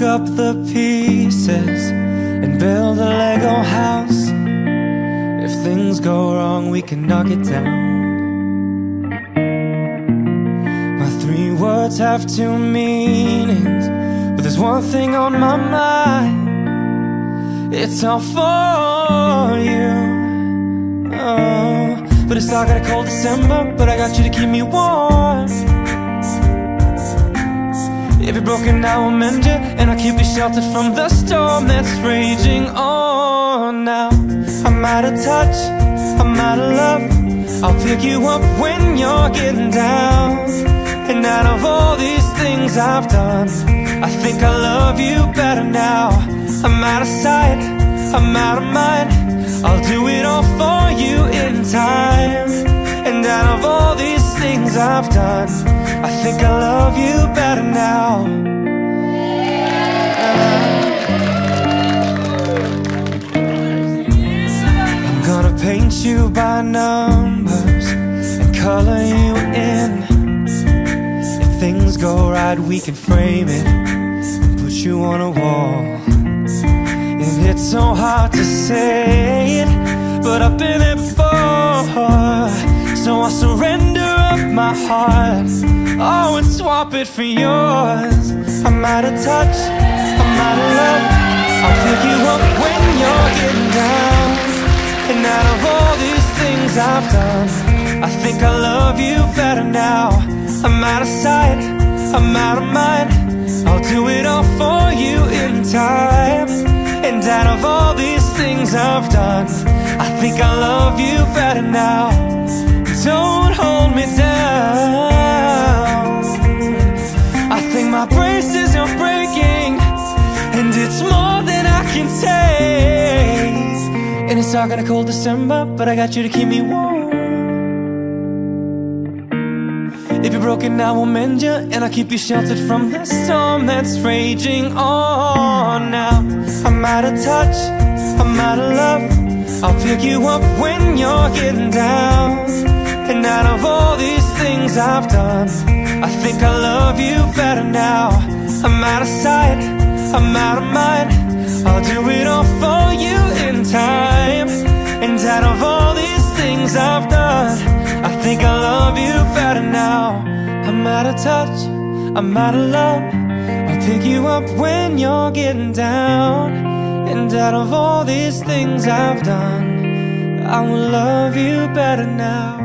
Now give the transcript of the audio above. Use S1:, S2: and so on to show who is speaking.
S1: up the pieces and build a Lego house. If things go wrong, we can knock it down. My 3 words have 2 meanings, but there's one thing on my mind. It's all for you. Oh, but it's dark and a cold December, but I got you to keep me warm. If you're broken, I will mend you, and I'll keep you sheltered from the storm that's raging on. Now I'm out of touch, I'm out of love. I'll pick you up when you're getting down. And out of all these things I've done, I think I love you better now. I'm out of sight, I'm out of mind. I'll do it all for you in time. And out of all these things I've done, I think I love you better now. I'm gonna paint you by numbers and color you in. If things go right, we can frame it and put you on a wall. And it's so hard to say it, but I've been there before. So I'll surrender up my heart, oh, and swap it for yours. I'm out of touch, I'm out of love. I'll pick you up when you're getting down. And out of all these things I've done, I think I love you better now. I'm out of sight, I'm out of mind. I'll do it all for you in time. And out of all these things I've done, I think I love you better now. Don't hold me down. I think my braces are breaking, and it's more than I can take. And it's dark on a cold December, but I got you to keep me warm. If you're broken, I will mend you, and I'll keep you sheltered from the storm that's raging on. Now I'm out of touch, I'm out of love. I'll pick you up when you're getting down. And out of all these things I've done, I think I love you better now. I'm out of sight, I'm out of mind. I'll do it all for you in time. And out of all these things I've done, I think I love you better now. I'm out of touch, I'm out of love. I'll pick you up when you're getting down. And out of all these things I've done, I will love you better now.